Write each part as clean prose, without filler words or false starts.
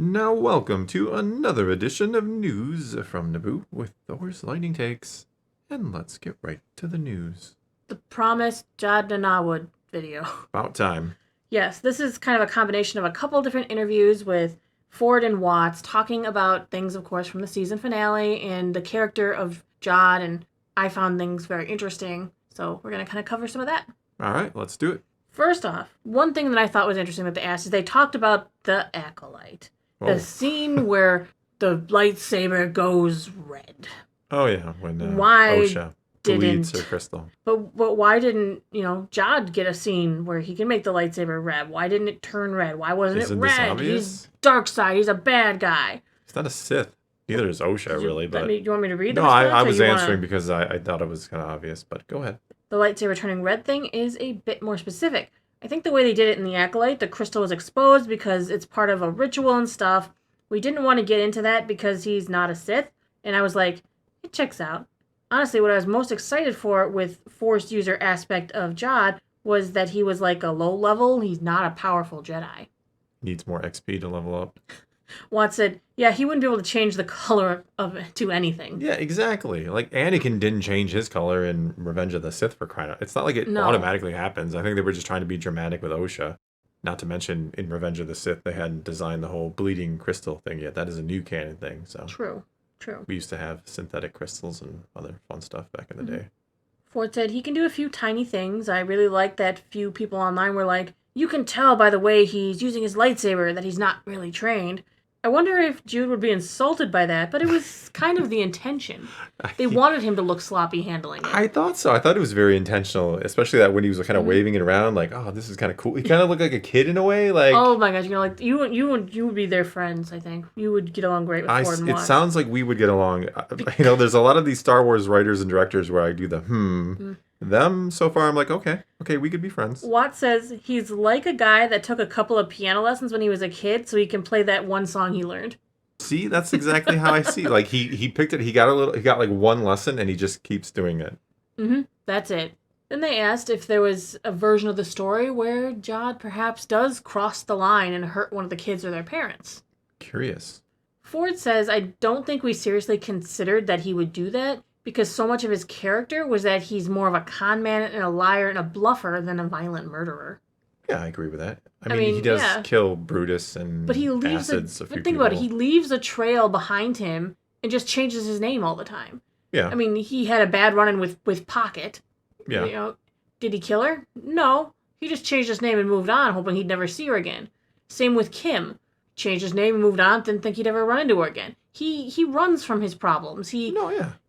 Now welcome to another edition of News from Naboo with Thor's Lightning Takes. And let's get right to the news. The promised Jod Na Nawood video. About time. Yes, this is kind of a combination of a couple different interviews with Ford and Watts talking about things, of course, from the season finale and the character of Jod, and I found things very interesting, so we're going to kind of cover some of that. All right, let's do it. First off, one thing that I thought was interesting that they asked is they talked about the acolyte. The scene where the lightsaber goes red. Oh, yeah, when Why Osha bleeds her crystal. But why didn't, Jod get a scene where he can make the lightsaber red? Why didn't it turn red? Why wasn't Isn't it this red? obvious? He's dark side. He's a bad guy. He's not a Sith. Neither is Osha, really. But do you want me to read the No, response, I was answering because I thought it was kind of obvious, but go ahead. The lightsaber turning red thing is a bit more specific. I think the way they did it in the Acolyte, the crystal was exposed because it's part of a ritual and stuff. We didn't want to get into that because he's not a Sith. And I was like, it checks out. Honestly, what I was most excited for with Force user aspect of Jod was that he was like a low level. He's not a powerful Jedi. Needs more XP to level up. Watt said, yeah, he wouldn't be able to change the color of it to anything. Yeah, exactly. Like, Anakin didn't change his color in Revenge of the Sith for crying out. It's not like it automatically happens. I think they were just trying to be dramatic with Osha. Not to mention, in Revenge of the Sith, they hadn't designed the whole bleeding crystal thing yet. That is a new canon thing, so. True. We used to have synthetic crystals and other fun stuff back in the day. Ford said he can do a few tiny things. I really like that few people online were like, you can tell by the way he's using his lightsaber that he's not really trained. I wonder if Jude would be insulted by that, but it was kind of the intention. They wanted him to look sloppy handling it. I thought so. I thought it was very intentional, especially that when he was kind of waving it around, like, oh, this is kind of cool. He kind of looked like a kid in a way. Like, oh my gosh, you would be their friends. I think you would get along great with Ford and Watts. It sounds like we would get along. There's a lot of these Star Wars writers and directors where I do the Them, so far, I'm like, okay, we could be friends. Watt says he's like a guy that took a couple of piano lessons when he was a kid so he can play that one song he learned. See, that's exactly how I see. Like, he picked it, he got like one lesson, and he just keeps doing it. That's it. Then they asked if there was a version of the story where Jod perhaps does cross the line and hurt one of the kids or their parents. Curious. Ford says, I don't think we seriously considered that he would do that, because so much of his character was that he's more of a con man and a liar and a bluffer than a violent murderer. Yeah, I agree with that. I mean he does kill Brutus and but he leaves think about it. He leaves a trail behind him and just changes his name all the time. Yeah. I mean, he had a bad run-in with Pocket. Yeah. Did he kill her? No. He just changed his name and moved on, hoping he'd never see her again. Same with Kim. Changed his name and moved on, didn't think he'd ever run into her again. He runs from his problems.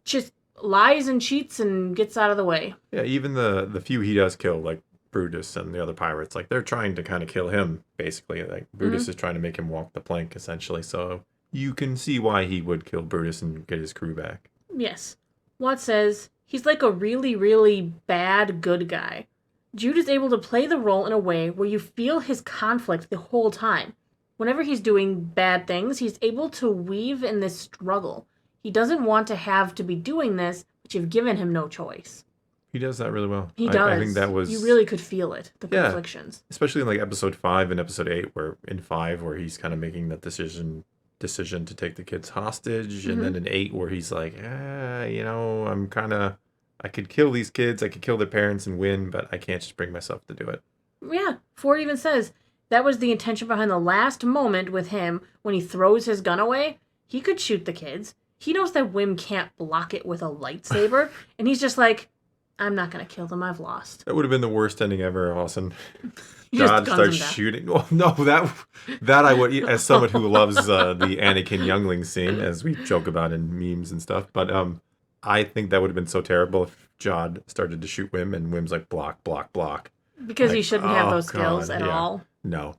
Just lies and cheats and gets out of the way. Yeah, even the few he does kill, like Brutus and the other pirates, like they're trying to kind of kill him, basically. Like Brutus is trying to make him walk the plank, essentially. So you can see why he would kill Brutus and get his crew back. Yes. Watt says he's like a really, really bad good guy. Jude is able to play the role in a way where you feel his conflict the whole time. Whenever he's doing bad things, he's able to weave in this struggle. He doesn't want to have to be doing this, but you've given him no choice. He does that really well. He does. I think that was... You really could feel it, the conflictions. Especially in like episode 5 and episode 8, where he's kind of making that decision to take the kids hostage, and then in 8 where he's like, I could kill these kids, I could kill their parents and win, but I can't just bring myself to do it. Yeah, Ford even says that was the intention behind the last moment with him when he throws his gun away. He could shoot the kids. He knows that Wim can't block it with a lightsaber, and he's just like, I'm not going to kill them, I've lost. That would have been the worst ending ever, Austin. God starts shooting. Well, no, that I would, as someone who loves the Anakin youngling scene, as we joke about in memes and stuff, but I think that would have been so terrible if Jod started to shoot Wim, and Wim's like, block, block, block. Because he shouldn't have those skills at all. No.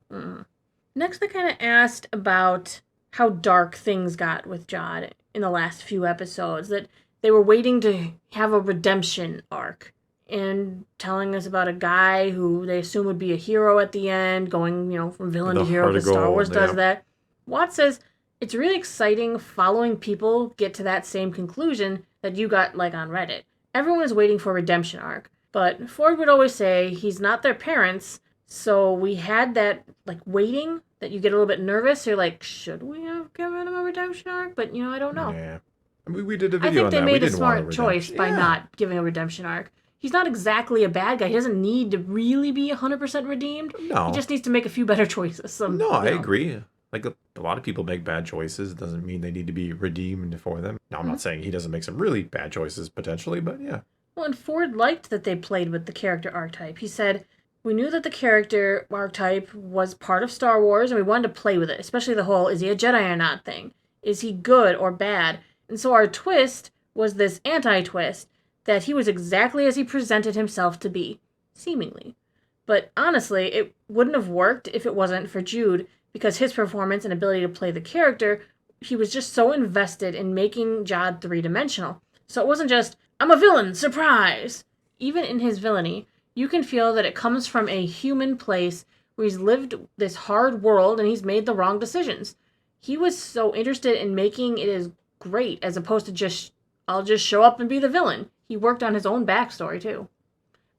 Next, they kind of asked about how dark things got with Jod in the last few episodes, that they were waiting to have a redemption arc and telling us about a guy who they assume would be a hero at the end, going, from villain to hero, because Star Wars does that. Watt says it's really exciting following people get to that same conclusion that you got like on Reddit. Everyone is waiting for a redemption arc, but Ford would always say he's not their parents, So we had that, like, waiting that you get a little bit nervous. You're like, should we have given him a redemption arc? But, I don't know. Yeah. I mean, we did a I video think on they that. made We a didn't want a smart choice redemption. by Yeah. not giving a redemption arc. He's not exactly a bad guy. He doesn't need to really be 100% redeemed. No. He just needs to make a few better choices. No, I agree. Like, a lot of people make bad choices. It doesn't mean they need to be redeemed for them. Now, I'm not saying he doesn't make some really bad choices, potentially, but yeah. Well, and Ford liked that they played with the character archetype. He said, we knew that the character archetype was part of Star Wars, and we wanted to play with it, especially the whole, is he a Jedi or not thing? Is he good or bad? And so our twist was this anti-twist, that he was exactly as he presented himself to be, seemingly. But honestly, it wouldn't have worked if it wasn't for Jude, because his performance and ability to play the character, he was just so invested in making Jod three-dimensional. So it wasn't just, I'm a villain, surprise! Even in his villainy, you can feel that it comes from a human place where he's lived this hard world and he's made the wrong decisions. He was so interested in making it as great as opposed to just, I'll just show up and be the villain. He worked on his own backstory too.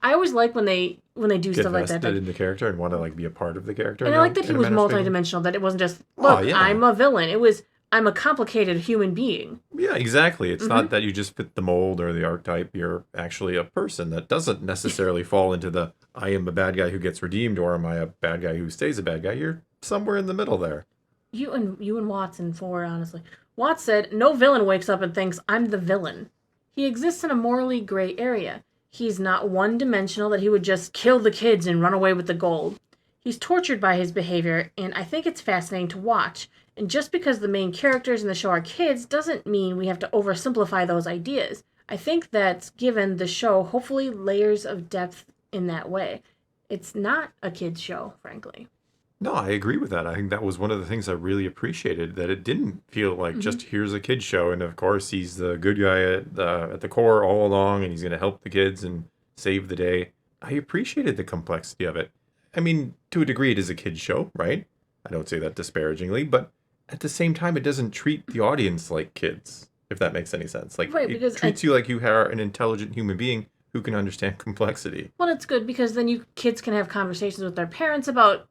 I always like when they do stuff like that. Get in the character and want to be a part of the character. And I like that he was multidimensional. That it wasn't just look, I'm a villain. It was I'm a complicated human being. Yeah, exactly. It's not that you just fit the mold or the archetype. You're actually a person that doesn't necessarily fall into the I am a bad guy who gets redeemed or am I a bad guy who stays a bad guy. You're somewhere in the middle there. You and Watson for honestly. Watts said, no villain wakes up and thinks, I'm the villain. He exists in a morally gray area. He's not one-dimensional that he would just kill the kids and run away with the gold. He's tortured by his behavior, and I think it's fascinating to watch. And just because the main characters in the show are kids doesn't mean we have to oversimplify those ideas. I think that's given the show hopefully layers of depth in that way. It's not a kid's show, frankly. No, I agree with that. I think that was one of the things I really appreciated, that it didn't feel like just here's a kid's show, and of course he's the good guy at the core all along, and he's going to help the kids and save the day. I appreciated the complexity of it. I mean, to a degree, it is a kid's show, right? I don't say that disparagingly, but at the same time, it doesn't treat the audience like kids, if that makes any sense. Like, right, it treats you like you are an intelligent human being who can understand complexity. Well, it's good because then kids can have conversations with their parents about,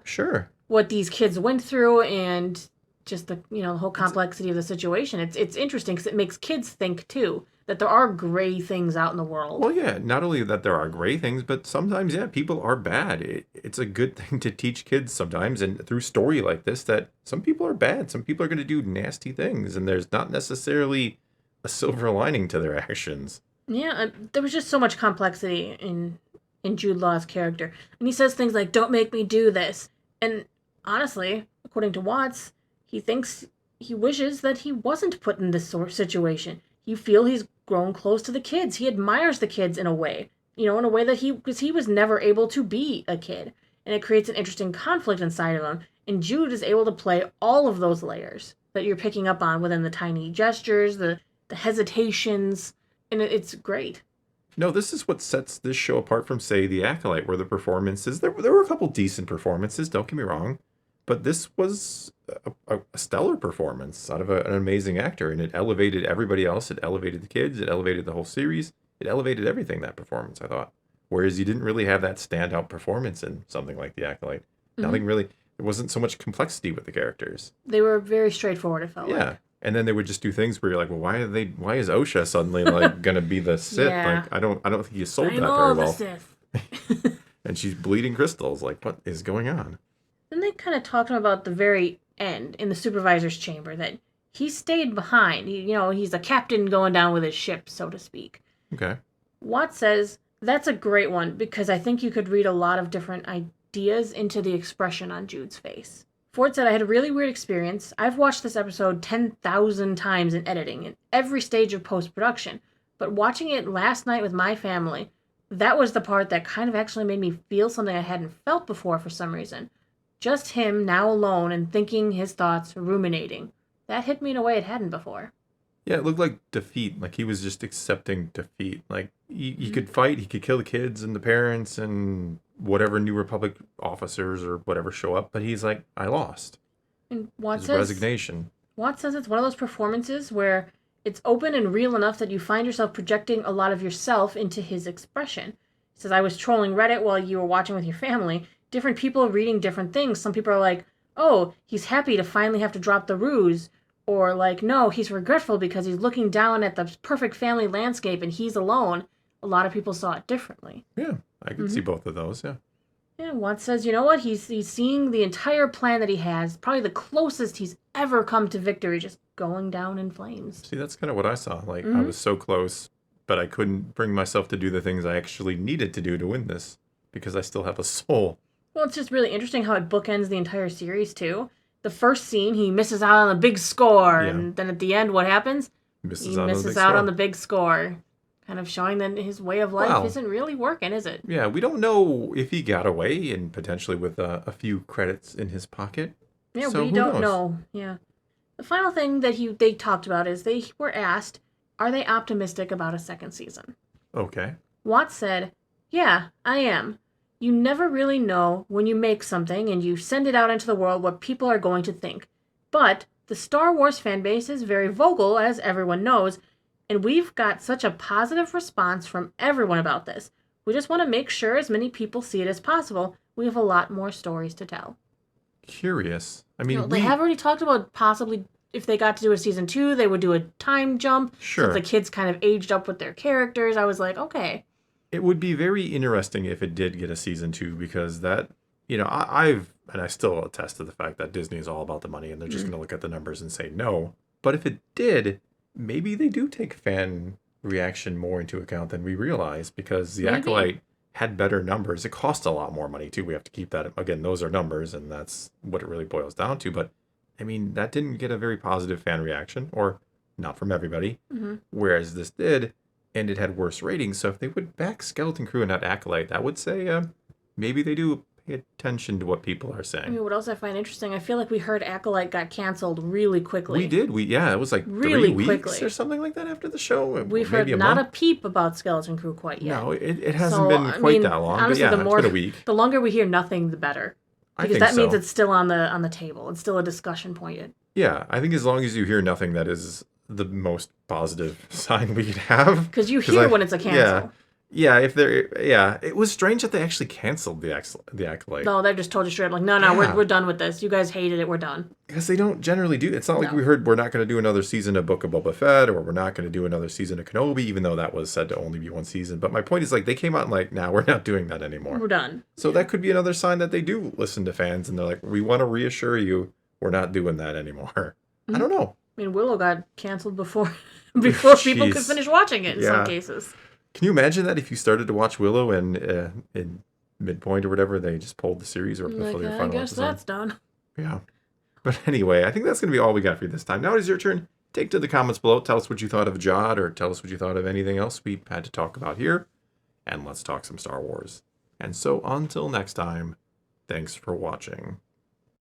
sure, what these kids went through and just the, the whole complexity of the situation. It's interesting because it makes kids think too that there are gray things out in the world. Well, yeah, not only that there are gray things, but sometimes, yeah, people are bad. It's a good thing to teach kids sometimes, and through story like this, that some people are bad. Some people are going to do nasty things, and there's not necessarily a silver lining to their actions. Yeah, there was just so much complexity in Jude Law's character. And he says things like, don't make me do this. And honestly, according to Watts, he wishes that he wasn't put in this sort of situation. You feel he's grown close to the kids. He admires the kids in a way. In a way that because he was never able to be a kid. And it creates an interesting conflict inside of him. And Jude is able to play all of those layers that you're picking up on within the tiny gestures, the hesitations. And it's great. No, this is what sets this show apart from, say, The Acolyte, where the performances, there were a couple decent performances, don't get me wrong, but this was a stellar performance out of an amazing actor, and it elevated everybody else, it elevated the kids, it elevated the whole series, it elevated everything, that performance, I thought. Whereas you didn't really have that standout performance in something like The Acolyte. Nothing really, there wasn't so much complexity with the characters. They were very straightforward, it felt like. Yeah. And then they would just do things where you're like, well, why is Osha suddenly gonna be the Sith? Yeah. Like, I don't think you sold that very well. The Sith. And she's bleeding crystals. Like, what is going on? Then they kind of talked about the very end in the supervisor's chamber that he stayed behind. He's a captain going down with his ship, so to speak. Okay. Watts says, that's a great one because I think you could read a lot of different ideas into the expression on Jude's face. Ford said, I had a really weird experience. I've watched this episode 10,000 times in editing, in every stage of post-production. But watching it last night with my family, that was the part that kind of actually made me feel something I hadn't felt before for some reason. Just him now alone and thinking his thoughts, ruminating. That hit me in a way it hadn't before. Yeah, it looked like defeat. Like he was just accepting defeat. Like he could fight, he could kill the kids and the parents and whatever New Republic officers or whatever show up, but he's like, I lost. And Watts says resignation. Watts says it's one of those performances where it's open and real enough that you find yourself projecting a lot of yourself into his expression. He says, I was trolling Reddit while you were watching with your family, different people reading different things. Some people are like, oh, he's happy to finally have to drop the ruse. Or like, no, he's regretful because he's looking down at the perfect family landscape and he's alone. A lot of people saw it differently. Yeah, I could see both of those, yeah. Yeah, Watts says, you know what? He's seeing the entire plan that he has, probably the closest he's ever come to victory, just going down in flames. See, that's kind of what I saw. Like, I was so close, but I couldn't bring myself to do the things I actually needed to do to win this, because I still have a soul. Well, it's just really interesting how it bookends the entire series, too. The first scene, he misses out on the big score, and then at the end, what happens? He misses out on the big score. Kind of showing that his way of life isn't really working, is it? Yeah, we don't know if he got away, and potentially with a few credits in his pocket. Yeah, so we don't know. Yeah. The final thing that they talked about is they were asked, are they optimistic about a second season? Okay. Watts said, yeah, I am. You never really know when you make something and you send it out into the world what people are going to think. But the Star Wars fan base is very vocal, as everyone knows, and we've got such a positive response from everyone about this. We just want to make sure as many people see it as possible. We have a lot more stories to tell. Curious. I mean, they have already talked about possibly if they got to do a season 2, they would do a time jump. Sure. So the kids kind of aged up with their characters. I was like, okay. It would be very interesting if it did get a season 2, because that, I still attest to the fact that Disney is all about the money and they're just going to look at the numbers and say no. But if it did, maybe they do take fan reaction more into account than we realize, because the Acolyte had better numbers. It cost a lot more money too. We have to keep that. Again, those are numbers, and that's what it really boils down to. But I mean, that didn't get a very positive fan reaction, or not from everybody. Whereas this did, and it had worse ratings. So if they would back Skeleton Crew and not Acolyte, that would say maybe they do pay attention to what people are saying. I mean, what else I find interesting, I feel like we heard Acolyte got canceled really quickly. We did. It was like really 3 weeks quickly. Or something like that after the show. We've heard not a peep about Skeleton Crew quite yet. No, it hasn't been quite that long. Honestly, but yeah, it's been a week. The longer we hear nothing, the better. Because that means it's still on the table. It's still a discussion point. Yeah, I think as long as you hear nothing, that is the most positive sign we could have. Because you hear when it's a cancel. Yeah, it was strange that they actually canceled the Acolyte. No, they just told you straight up, like, no, we're done with this. You guys hated it, we're done. Because they don't generally do. It's not like we heard we're not going to do another season of Book of Boba Fett, or we're not going to do another season of Kenobi, even though that was said to only be one season. But my point is, like, they came out and like, nah, we're not doing that anymore. We're done. So that could be another sign that they do listen to fans, and they're like, we want to reassure you, we're not doing that anymore. I don't know. I mean, Willow got canceled before people could finish watching it in some cases. Can you imagine that if you started to watch Willow and in midpoint or whatever, they just pulled the series or before their final episode? I guess that's done. Yeah. But anyway, I think that's going to be all we got for you this time. Now it is your turn. Take to the comments below. Tell us what you thought of Jod, or tell us what you thought of anything else we had to talk about here. And let's talk some Star Wars. And so until next time, thanks for watching.